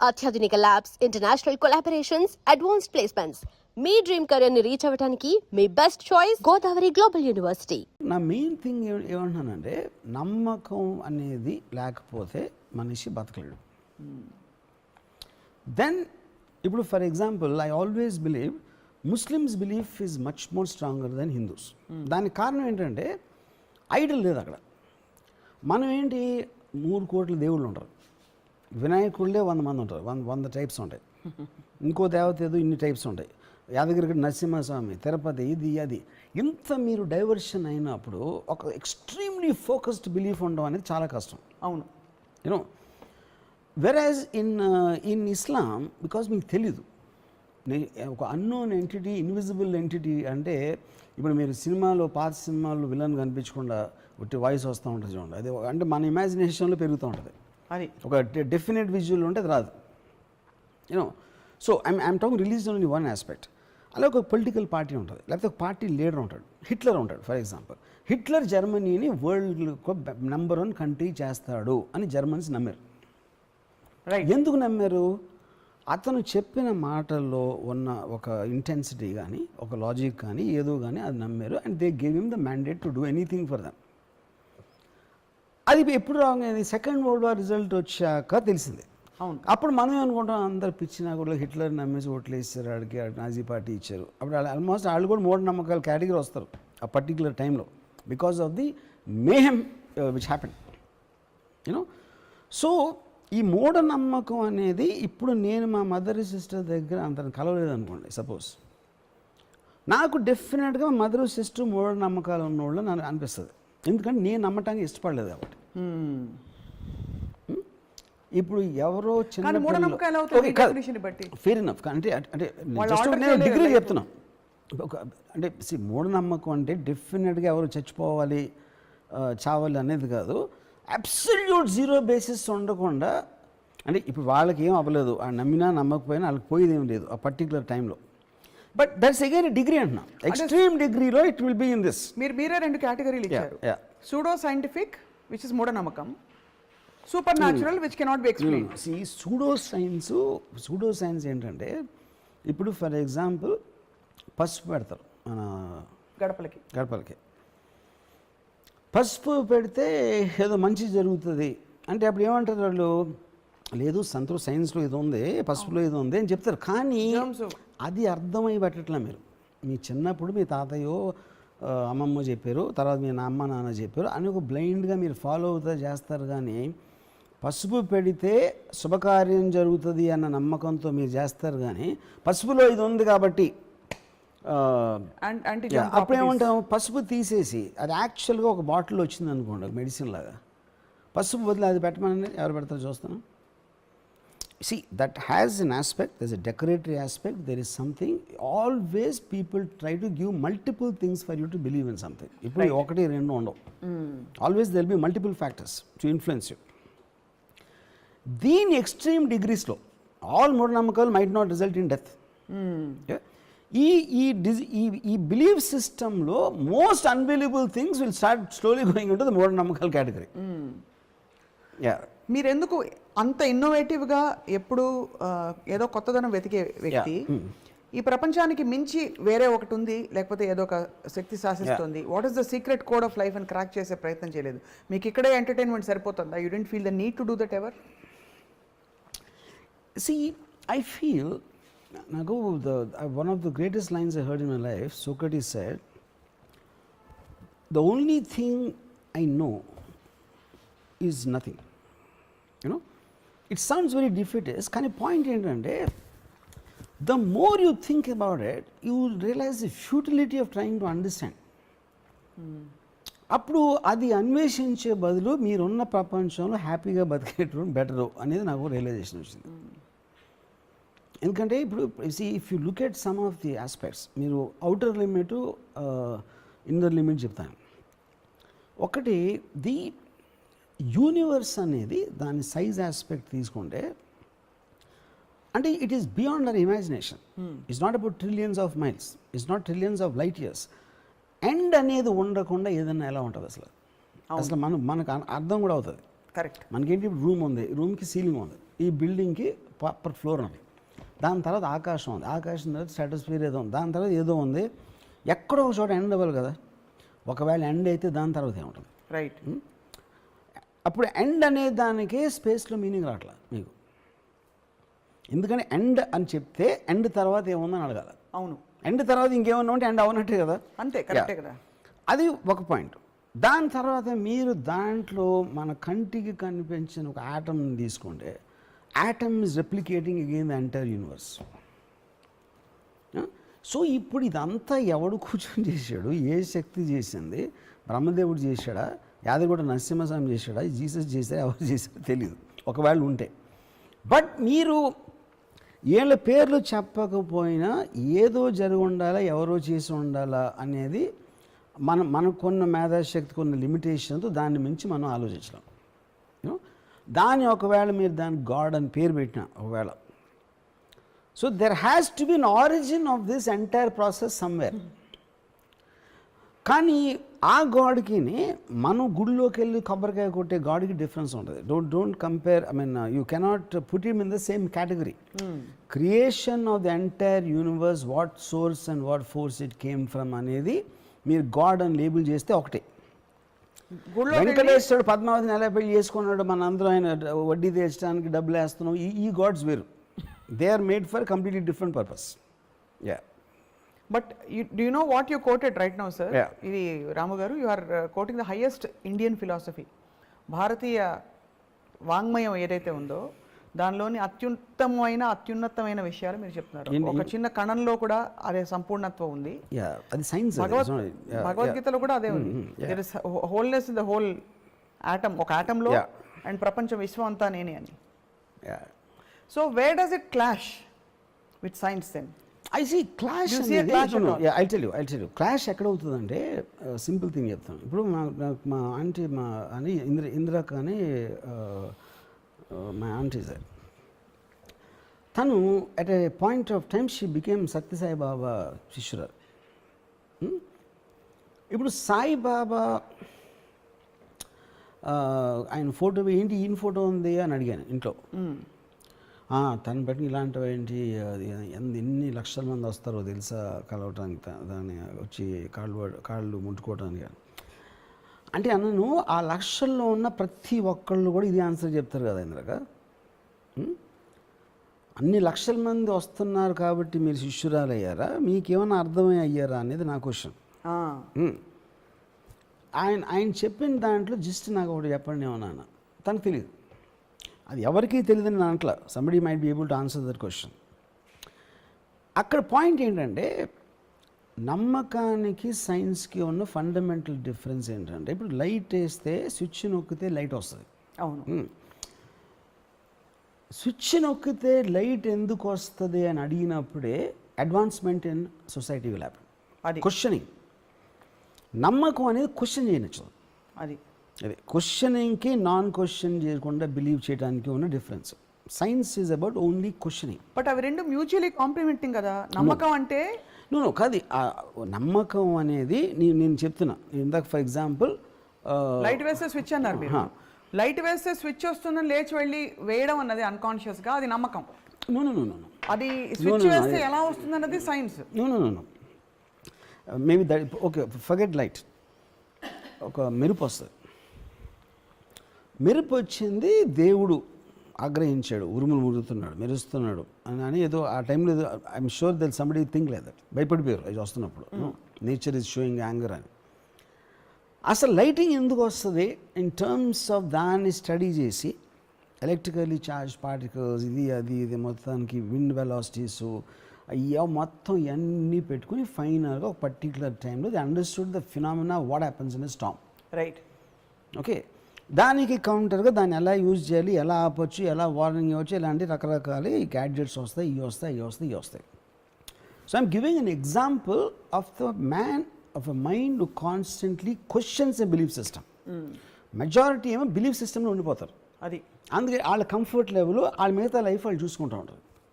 అత్యాధునిక labs, international collaborations, advanced placements. మీ dream career ని రీచ్ అవ్వడానికి మీ best choice Godavari global university. నా మెయిన్ థింగ్ ఏమంటున్నానంటే, నమ్మకం అనేది లేకపోతే మనిషి బతకలేడు. దెన్ ఇప్పుడు for example I always believe Muslims belief is much more stronger than Hindus. దానికి కారణం ఏంటంటే ఐడల్ లేదు అక్కడ. మనం ఏంటి 3 కోట్ల దేవుళ్ళు ఉంటారు, వినాయకుళ్ళే 100 మంది ఉంటారు, 100 టైప్స్ ఉంటాయి. ఇంకో దేవత ఏదో ఇన్ని టైప్స్ ఉంటాయి. యాదగిరి నరసింహస్వామి, తిరుపతి, ఇది అది. ఇంత మీరు డైవర్షన్ అయినప్పుడు ఒక ఎక్స్ట్రీమ్లీ ఫోకస్డ్ బిలీఫ్ ఉండడం అనేది చాలా కష్టం. అవును, you know. Whereas in Islam, because మీకు తెలీదు, ఒక అన్నోన్ ఎంటిటీ, ఇన్విజిబుల్ ఎంటిటీ. అంటే ఇప్పుడు మీరు సినిమాలో, పాత సినిమాల్లో విలన్ కనిపించకుండా ఒకటి వాయిస్ వస్తూ ఉంటుంది చూడండి, అది అంటే మన ఇమాజినేషన్లో పెరుగుతూ ఉంటుంది. అది ఒక డెఫినెట్ విజువల్ ఉంటే అది రాదు, you know. So I'm talking release only one aspect. అలా ఒక పొలిటికల్ పార్టీ ఉంటుంది, లేకపోతే ఒక పార్టీ లీడర్ ఉంటాడు. హిట్లర్ ఉంటాడు ఫర్ ఎగ్జాంపుల్. హిట్లర్ జర్మనీని వరల్డ్లో #1 కంట్రీ చేస్తాడు అని జర్మన్స్ నమ్మారు. ఎందుకు నమ్మారు? అతను చెప్పిన మాటల్లో ఉన్న ఒక ఇంటెన్సిటీ కానీ, ఒక లాజిక్ కానీ, ఏదో కానీ అది నమ్మారు. And they gave him the mandate to do anything for them. అది ఎప్పుడు రాంగ్ అయింది? సెకండ్ వరల్డ్ వార్ రిజల్ట్ వచ్చాక తెలిసింది. అవును. అప్పుడు మనం అనుకుంటాం అందరు పిచ్చినా కూడా హిట్లర్ నమ్మేసి ఓట్లు వేస్తారు, ఆడికి నాజీ పార్టీ ఇచ్చారు. అప్పుడు ఆల్మోస్ట్ వాళ్ళు కూడా మూఢనమ్మకాల కేటగిరీ వస్తారు ఆ పర్టికులర్ టైంలో, because of the mayhem which happen, you know. So ఈ మూఢనమ్మకం అనేది ఇప్పుడు నేను మా మదర్ సిస్టర్ దగ్గర అంత కలవలేదు అనుకోండి సపోజ్, నాకు డెఫినెట్గా మదర్ సిస్టర్ మూఢనమ్మకాలు ఉన్నవాళ్ళు నాకు అనిపిస్తుంది. ఎందుకంటే నేను నమ్మటానికి ఇష్టపడలేదు కాబట్టి. ఇప్పుడు ఎవరో చిన్న ఫెయిర్ ఇనఫ్ అంటే అంటే జస్ట్ నేను డిగ్రీ చెప్తున్నాను. అంటే మూఢనమ్మకం అంటే డెఫినెట్గా ఎవరు చచ్చిపోవాలి, చావాలి అనేది కాదు. అబ్సల్యూట్ జీరో బేసిస్ ఉండకుండా, అంటే ఇప్పుడు వాళ్ళకి ఏం అవ్వలేదు, నమ్మినా నమ్మకపోయినా వాళ్ళకి పోయేది ఏం లేదు ఆ పర్టికులర్ టైంలో. బట్ దట్స్ అగైన్ డిగ్రీ అంటున్నా, ఎక్స్ట్రీమ్ డిగ్రీలో it will be in this. మీరే 2 కేటగిరీలు ఇచ్చారు. సూడో సైంటిఫిక్ విచ్ ఇస్ మూఢనమ్మకం, supernatural which cannot be explained. Pseudo science ఏంటంటే, ఇప్పుడు ఫర్ ఎగ్జాంపుల్ పసుపు పెడతారు మన గడపలకి. పసుపు పెడితే ఏదో మంచి జరుగుతుంది అంటే అప్పుడు ఏమంటారు వాళ్ళు, లేదు సైన్స్లో ఇది ఉంది, పసుపులో ఇది ఉంది అని చెప్తారు. కానీ అది అర్థమై పెట్టట్లే. మీరు మీ చిన్నప్పుడు మీ తాతయ్యో అమ్మమ్మ చెప్పారు, తర్వాత మీ అమ్మ నాన్న చెప్పారు అని ఒక బ్లైండ్గా మీరు ఫాలో అవుతా చేస్తారు. కానీ పసుపు పెడితే శుభకార్యం జరుగుతుంది అన్న నమ్మకంతో మీరు చేస్తారు. కానీ పసుపులో ఇది ఉంది కాబట్టి అప్పుడు ఏమంటాం, పసుపు తీసేసి అది యాక్చువల్గా ఒక బాటిల్ వచ్చింది అనుకోండి, ఒక మెడిసిన్ లాగా, పసుపు బదులు అది పెట్టమని ఎవరు పెడతారు చూస్తాను. See, that has an aspect, there's a decoratory aspect, there is something, always people try to give multiple things for you to believe in something. Ippudu okati rendu undavu, always there will be multiple factors to influence you. These extreme degrees lo all moodanamakalu might not result in death. ఈ belief system lo most unbelievable things will start slowly going into the moodanamakalu category. మీరెందుకు అంత ఇన్నోవేటివ్గా ఎప్పుడు ఏదో కొత్తదనం వెతికే వ్యక్తి, ఈ ప్రపంచానికి మించి వేరే ఒకటి ఉంది, లేకపోతే ఏదో ఒక శక్తి శాసిస్తుంది, what is the secret code of life అని క్రాక్ చేసే ప్రయత్నం చేయలేదు? మీకు ఇక్కడే ఎంటర్టైన్మెంట్ సరిపోతుందా? You don't feel the need to do that ever? I feel, నాకు one of the greatest lines I heard in my life, Socrates said, the only thing I know is nothing. You know, it sounds very defeatist, కానీ point ఏంటంటే, the more you think about it, you will realize the futility of trying to understand. అప్పుడు అది అన్వేషించే బదులు మీరున్న ప్రపంచంలో హ్యాపీగా బతికేయడం better అనేది నాకు రియలైజేషన్ వచ్చింది. ఎందుకంటే ఇప్పుడు if you look at some of the aspects, మీరు అవుటర్ లిమిట్, ఇన్నర్ లిమిట్ చెప్తాను. ఒకటి, ది యూనివర్స్ అనేది దాని సైజ్ ఆస్పెక్ట్ తీసుకుంటే, అంటే it is beyond our imagination. It's not about trillions of miles, it's not trillions of light years. End అనేది ఉండకుండా ఏదైనా ఎలా ఉంటుంది అసలు మనకు అర్థం కూడా అవుతుంది. కరెక్ట్. మనకేంటి, రూమ్ ఉంది, రూమ్కి సీలింగ్ ఉంది, ఈ బిల్డింగ్కి ప్రాపర్ ఫ్లోర్ ఉంది, దాని తర్వాత ఆకాశం ఉంది, ఆకాశం తర్వాత స్ట్రాటోస్ఫియర్ ఏదో ఉంది, దాని తర్వాత ఏదో ఉంది, ఎక్కడో ఒక చోట ఎండ్ అవ్వాలి కదా. ఒకవేళ ఎండ్ అయితే దాని తర్వాత ఏముంటుంది? రైట్. అప్పుడు ఎండ్ అనే దానికి స్పేస్లో మీనింగ్ రావట్లేదు మీకు. ఎందుకంటే ఎండ్ అని చెప్తే ఎండ్ తర్వాత ఏముందని అడగాల. అవును, ఎండ్ తర్వాత ఇంకేమన్నా ఉంటే ఎండ్ అవనట్టే కదా. అంతే, కరెక్టే కదా. అది ఒక పాయింట్. దాని తర్వాత మీరు దాంట్లో మన కంటికి కనిపించిన ఒక ఆటమ్ తీసుకుంటే, atom is replicating again the entire universe. So ఇప్పుడు ఇదంతా ఎవడు కూర్చొని చేశాడు? ఏ శక్తి చేసింది? బ్రహ్మదేవుడు చేశాడా, యాదగిరి నరసింహస్వామి చేశాడా, జీసస్ చేశాడా, ఎవరు చేశాడో తెలియదు ఒకవేళ ఉంటే. బట్ మీరు వీళ్ళ పేర్లు చెప్పకపోయినా ఏదో జరిగి ఉండాలా, ఎవరో చేసి ఉండాలా అనేది మనకున్న మేధాశక్తి, కొన్ని లిమిటేషన్తో దాన్ని మించి మనం ఆలోచించలేం. దాన్ని ఒకవేళ మీరు దాన్ని గాడ్ అని పేరు పెట్టినా ఒకవేళ, so there has to be an origin of this entire process somewhere. కానీ ఆ గాడ్కి మనం గుడిలోకి వెళ్ళి కొబ్బరికాయ కొట్టే గాడ్కి డిఫరెన్స్ ఉంటుంది. Don't compare. I mean you cannot put him in the same category. Creation of the entire universe, what source and what force it came from అనేది మీరు గాడ్ అని లేబుల్ చేస్తే ఒకటే. వెంకటేశ్వరుడు పద్మావతిని ఎలా పెళ్లి చేసుకున్నాడు, మన అందరూ ఆయన వడ్డీ తెచ్చడానికి డబ్బులు వేస్తున్నాం, ఈ గాడ్స్ వేరు. They are made for completely different purpose. Yeah. But do you know what you quoted right now sir? Yeah. ఇది Ramu garu, you are quoting the highest Indian philosophy. భారతీయ వాంగ్మయం ఏదైతే ఉందో దానిలోని అత్యున్నతమైన విషయాలు మీరు చెప్తున్నారు. ఒక చిన్న కణంలో కూడా అదే సంపూర్ణత్వం ఉంది. అది సైన్స్. భగవద్గీతలో కూడా అదే ఉంది. There is wholeness in the whole atom, ఒక ఆటంలో, అండ్ ప్రపంచం, విశ్వం అంతా నేనే అని. So where does it clash with science then? I see clash. I tell you clash ఎక్కడ అవుతుందంటే, సింపుల్ థింగ్ చెప్తాను. ఇప్పుడు మా ఆంటీ, మా అని ఇందిరాక అని మై ఆంటీ సార్, తను at a point of time she became Sathya Sai Baba శిష్యురాలు. ఇప్పుడు సాయిబాబా ఆయన ఫోటో ఏంటి, ఈయన ఫోటో ఉంది అని అడిగాను ఇంట్లో. తను బట్టి ఇలాంటివి ఏంటి, అది ఎన్ని లక్షల మంది వస్తారో తెలుసా కలవటానికి, దాన్ని వచ్చి కాళ్ళు ముట్టుకోవటానికి. అంటే అన్నను ఆ లక్షల్లో ఉన్న ప్రతి ఒక్కళ్ళు కూడా ఇది ఆన్సర్ చెప్తారు కదా ఇంద్రక. అన్ని లక్షల మంది వస్తున్నారు కాబట్టి మీరు శిష్యురాలు అయ్యారా, మీకేమైనా అర్థమై అయ్యారా అనేది నా క్వశ్చన్. ఆయన చెప్పిన దాంట్లో జస్ట్ నాకు ఒకటి చెప్పండి ఏమన్నా, తనకు తెలియదు. అది ఎవరికీ తెలియదని నా అంట్లా. Somebody might be able to answer that question. అక్కడ పాయింట్ ఏంటంటే, నమ్మకానికి సైన్స్కి ఉన్న ఫండమెంటల్ డిఫరెన్స్ ఏంటంటే, ఇప్పుడు లైట్ వేస్తే స్విచ్ నొక్కితే లైట్ వస్తుంది. అవును. స్విచ్ నొక్కితే లైట్ ఎందుకు వస్తుంది అని అడిగినప్పుడే advancement in society will happen. అది క్వశ్చనింగ్. నమ్మకం అనేది క్వశ్చన్ చేయనచ్చు. అది క్వశ్చనింగ్కి నాన్ క్వశ్చన్ చేయకుండా బిలీవ్ చేయడానికి ఉన్న difference. Science is about only questioning. But అవి రెండు మ్యూచువల్లీ కాంప్లిమెంటింగ్ కదా. నమ్మకం అంటే కాదు. నమ్మకం అనేది నేను చెప్తున్నా ఇందాక, ఫర్ ఎగ్జాంపుల్ లైట్ వేస్తే స్విచ్ అన్నారు మీరు. లైట్ వేస్తే స్విచ్ వస్తుందని లేచి వెళ్ళి వేయడం అన్నది అన్కాన్షియస్గా, అది నమ్మకం. అది స్విచ్ వేస్తే ఎలా వస్తుంది అన్నది science. Maybe that okay, forget light. ఒక మెరుపు వస్తుంది, మెరుపు వచ్చింది, దేవుడు ఆగ్రహించాడు, ఉరుములు మురుగుతున్నాడు, మెరుస్తున్నాడు అని ఏదో ఆ టైంలో ఏదో I'm sure that somebody think లేదు, భయపడిపోయారు అది వస్తున్నప్పుడు. నేచర్ ఈజ్ షోయింగ్ యాంగర్ అని. అసలు లైటింగ్ ఎందుకు వస్తుంది ఇన్ టర్మ్స్ ఆఫ్ దాన్ని స్టడీ చేసి, ఎలక్ట్రికల్లీ చార్జ్ పార్టికల్స్, ఇది మొత్తానికి విండ్ వెలాసిటీస్ అయ్యో మొత్తం ఇవన్నీ పెట్టుకుని ఫైనల్గా ఒక పర్టికులర్ టైంలో the understood the phenomena what happens in a Storm. Right. Okay, దానికి కౌంటర్గా దాన్ని ఎలా యూజ్ చేయాలి, ఎలా ఆపొచ్చు, ఎలా వార్నింగ్ ఇవ్వచ్చు, ఇలాంటి రకరకాల ఈ గ్యాడ్జెట్స్ వస్తాయి, ఇవి వస్తాయి. So I'm giving an example of the man of a mind who constantly questions a belief system. Majority ఏమో బిలీఫ్ సిస్టంలో ఉండిపోతారు. అది అందుకే వాళ్ళ కంఫర్ట్ లెవెల్, వాళ్ళ మిగతా లైఫ్ వాళ్ళు చూసుకుంటూ ఉంటారు.